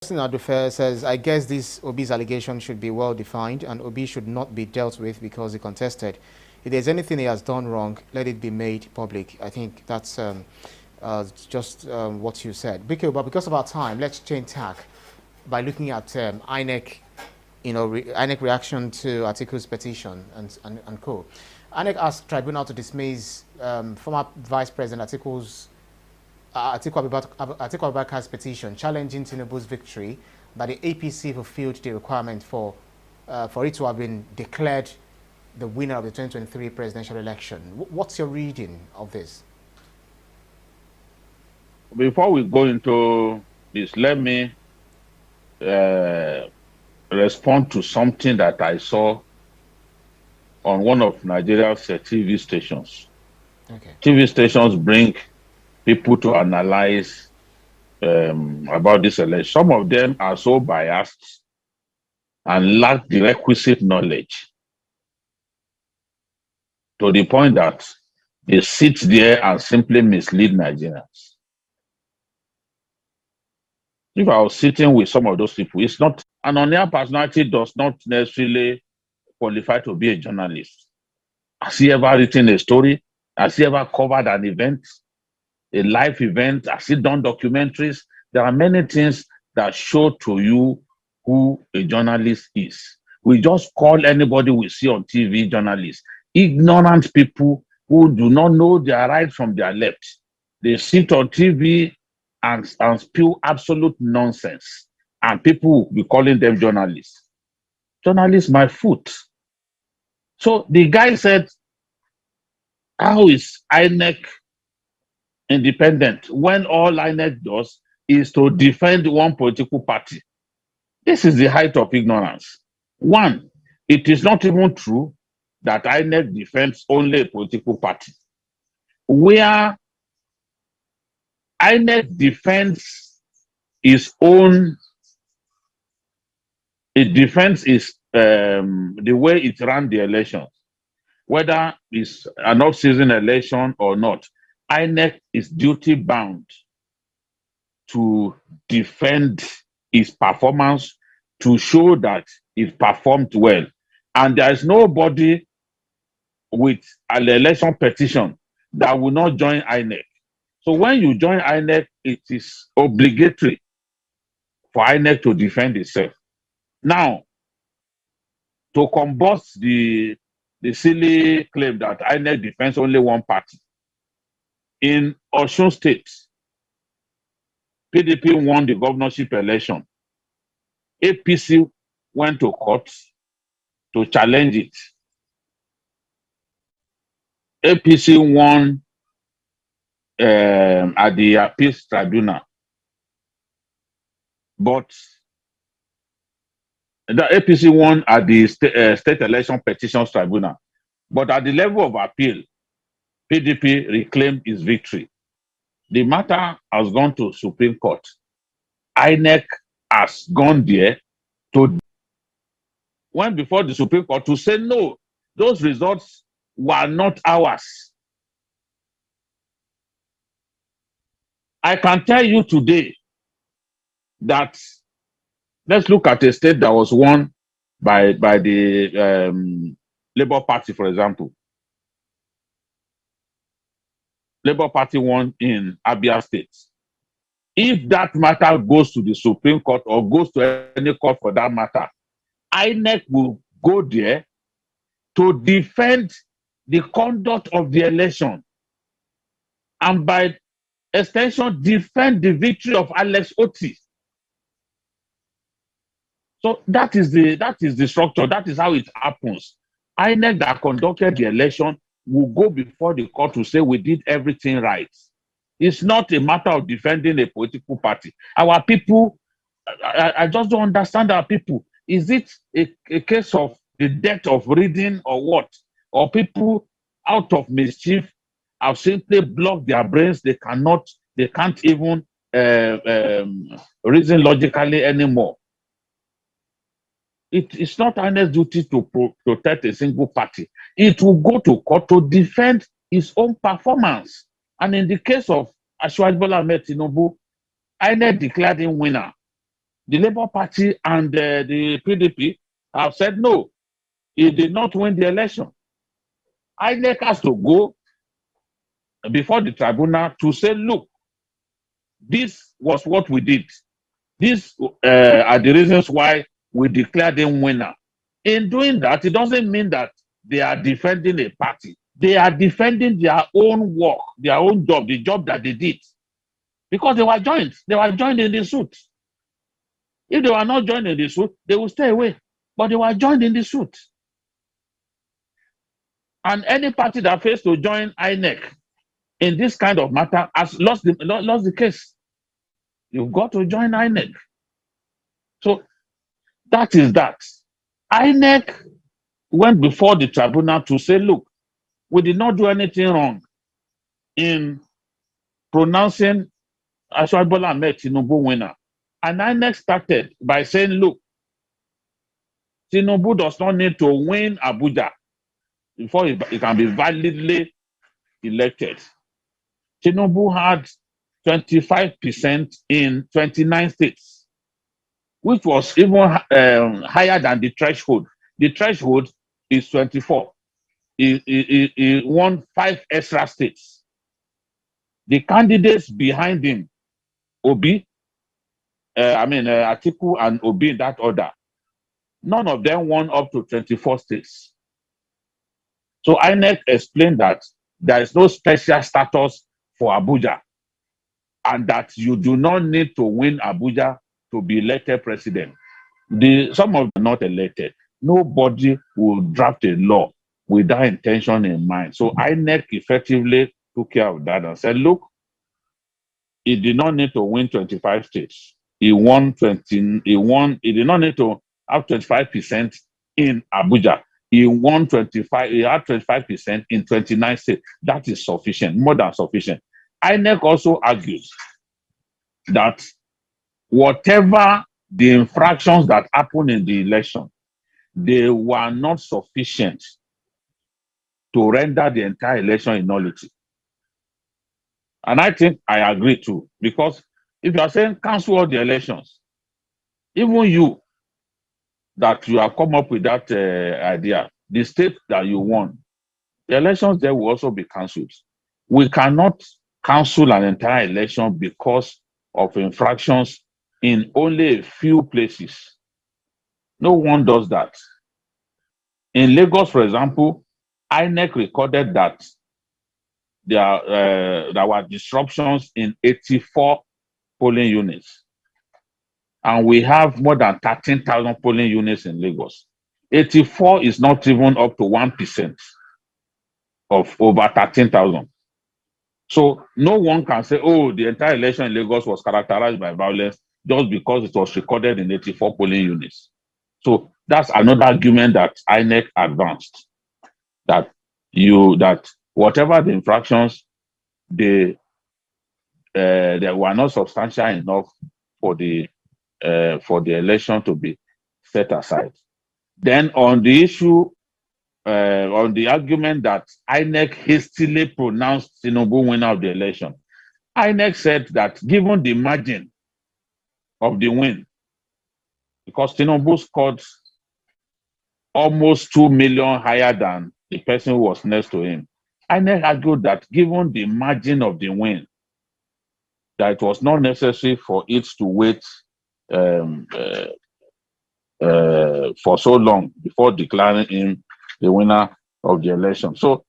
Adufe says, I guess this Obi's allegation should be well defined and Obi should not be dealt with because he contested. If there's anything he has done wrong, let it be made public. I think that's just what you said. BKO, but because of our time, let's change tack by looking at INEC, INEC reaction to Atiku's petition and co. INEC asked tribunal to dismiss former Vice President Atiku Abubakar's petition challenging Tinubu's victory that the APC fulfilled the requirement for it to have been declared the winner of the 2023 presidential election. What's your reading of this? Before we go into this, let me respond to something that I saw on one of Nigeria's TV stations. Okay. TV stations bring people to analyze about this election. Some of them are so biased and lack the requisite knowledge to the point that they sit there and simply mislead Nigerians. If I was sitting with some of those people, it's not an on-air personality does not necessarily qualify to be a journalist. Has he ever written a story? Has he ever covered an event, a live event? Has he done documentaries? There are many things that show to you who a journalist is. We just call anybody we see on TV journalists. Ignorant people who do not know their right from their left. They sit on TV and spew absolute nonsense. And people will be calling them journalists. Journalists, my foot. So the guy said, how is INEC independent when all INEC does is to defend one political party? This is the height of ignorance. One, it is not even true that INEC defends only a political party. Where INEC defends its own, it defends its the way it ran the elections, whether it's an off-season election or not. INEC is duty bound to defend its performance, to show that it performed well. And there is nobody with an election petition that will not join INEC. So when you join INEC, it is obligatory for INEC to defend itself. Now, to combat the silly claim that INEC defends only one party, in Osun State, PDP won the governorship election. APC went to court to challenge it. APC won at the appeals tribunal. But the APC won at the state election petitions tribunal. But at the level of appeal, PDP reclaimed its victory. The matter has gone to Supreme Court. INEC has gone there to went before the Supreme Court to say no, those results were not ours. I can tell you today that let's look at a state that was won by the Labour Party, for example. Labour Party won in Abia State. If that matter goes to the Supreme Court or goes to any court for that matter, INEC will go there to defend the conduct of the election and by extension defend the victory of Alex Otti. So that is the structure. That is how it happens. INEC that conducted the election will go before the court to say we did everything right. It's not a matter of defending a political party. Our people, I just don't understand our people. Is it a case of the death of reading or what? Or people out of mischief have simply blocked their brains. They can't even reason logically anymore. It's not INEC's duty to protect a single party. It will go to court to defend its own performance. And in the case of Asiwaju Bola Ahmed Tinubu, INEC declared him winner the Labour Party and the PDP have said no, he did not win the election. INEC has to go before the tribunal to say, look, this was what we did. These are the reasons why we declared him winner. In doing that, it doesn't mean that they are defending a party. They are defending their own work, their own job, the job that they did. Because they were joined. They were joined in the suit. If they were not joined in the suit, they will stay away. But they were joined in the suit. And any party that fails to join INEC in this kind of matter has lost the case. You've got to join INEC. So that is that. INEC went before the tribunal to say, look, we did not do anything wrong in pronouncing Asiwaju Bola Ahmed Tinubu winner. And INEC started by saying, look, Tinubu does not need to win Abuja before he can be validly elected. Tinubu had 25% in 29 states, which was even higher than the threshold. The threshold is 24. He won 5 extra states. The candidates behind him, Atiku and Obi in that order, none of them won up to 24 states. So INEC explained that there is no special status for Abuja and that you do not need to win Abuja to be elected president. Some of them are not elected. Nobody will draft a law with that intention in mind. So INEC effectively took care of that and said, look, he did not need to win 25 states. He won 20, he did not need to have 25% in Abuja. He won 25, he had 25% in 29 states. That is sufficient, more than sufficient. INEC also argues that whatever the infractions that happened in the election, they were not sufficient to render the entire election in nullity. And I think I agree too, because if you are saying cancel all the elections, even you that you have come up with that idea, the state that you won, the elections there will also be cancelled. We cannot cancel an entire election because of infractions in only a few places. No one does that. In Lagos, for example, INEC recorded that there were disruptions in 84 polling units. And we have more than 13,000 polling units in Lagos. 84 is not even up to 1% of over 13,000. So no one can say, oh, the entire election in Lagos was characterized by violence just because it was recorded in 84 polling units. So that's another argument that INEC advanced, that whatever the infractions, they were not substantial enough for the election to be set aside. Then on the issue, on the argument that INEC hastily pronounced Tinubu winner of the election, INEC said that given the margin of the win, because Tinubu scored almost 2 million higher than the person who was next to him, INEC argued that given the margin of the win, that it was not necessary for it to wait for so long before declaring him the winner of the election. So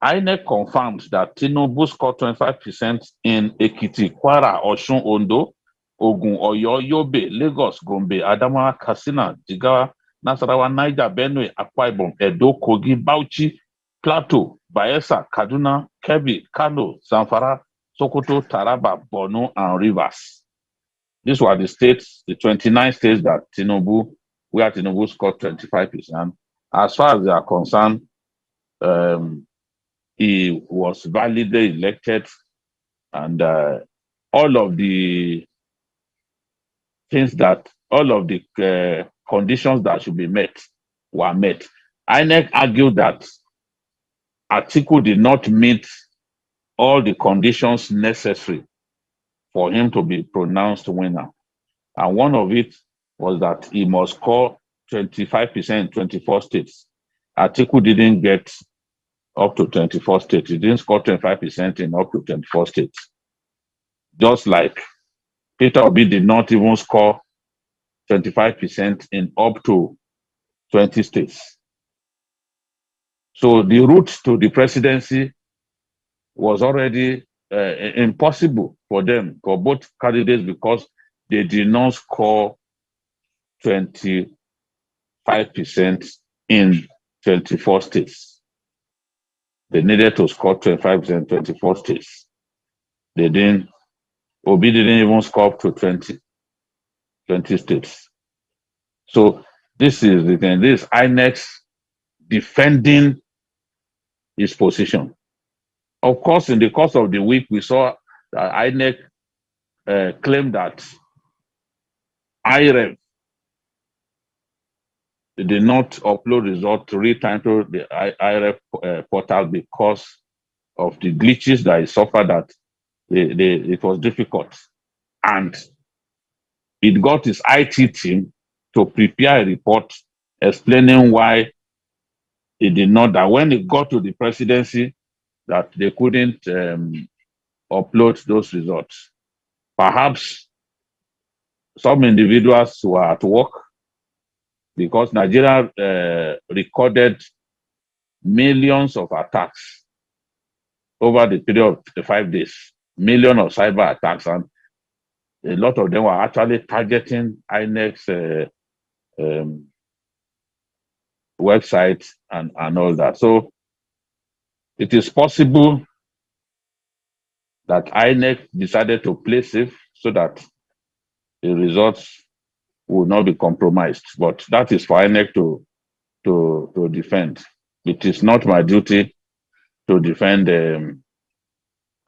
INEC confirmed that Tinubu scored 25% in Ekiti, Kwara, Osun, Ondo, Ogun, Oyo, Yobe, Lagos, Gombe, Adamawa, Katsina, Jigawa, Nasarawa, Niger, Benue, Akwa Ibom, Edo, Kogi, Bauchi, Plateau, Bayelsa, Kaduna, Kebbi, Kano, Zamfara, Sokoto, Taraba, Borno, and Rivers. These were the states, the 29 states where Tinubu scored 25%. As far as they are concerned, he was validly elected, and all of the conditions that should be met were met. INEC argued that Atiku did not meet all the conditions necessary for him to be pronounced winner. And one of it was that he must score 25% 24 states. Atiku didn't get up to 24 states. He didn't score 25% in up to 24 states. Just like Peter Obi did not even score 25% in up to 20 states. So the route to the presidency was already impossible for them, for both candidates, because they did not score 25% in 24 states. They needed to score 25% in 24 states. They didn't. Obi didn't even score up to 20 states. So this is the thing. This INEC defending his position. Of course, in the course of the week, we saw that INEC claimed that IREV did not upload results to retitle the IREV portal because of the glitches that it suffered, that it was difficult. And it got its IT team to prepare a report explaining why it did not, that when it got to the presidency, that they couldn't upload those results. Perhaps some individuals were at work, because Nigeria recorded millions of attacks over the period of the 5 days, millions of cyber attacks, and a lot of them were actually targeting INEC's website and all that. So it is possible that INEC decided to play safe so that the results will not be compromised. But that is for INEC to defend. It is not my duty to defend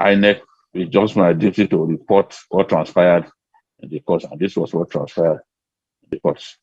INEC. It's just my duty to report what transpired in the courts, and this was what transpired in the courts.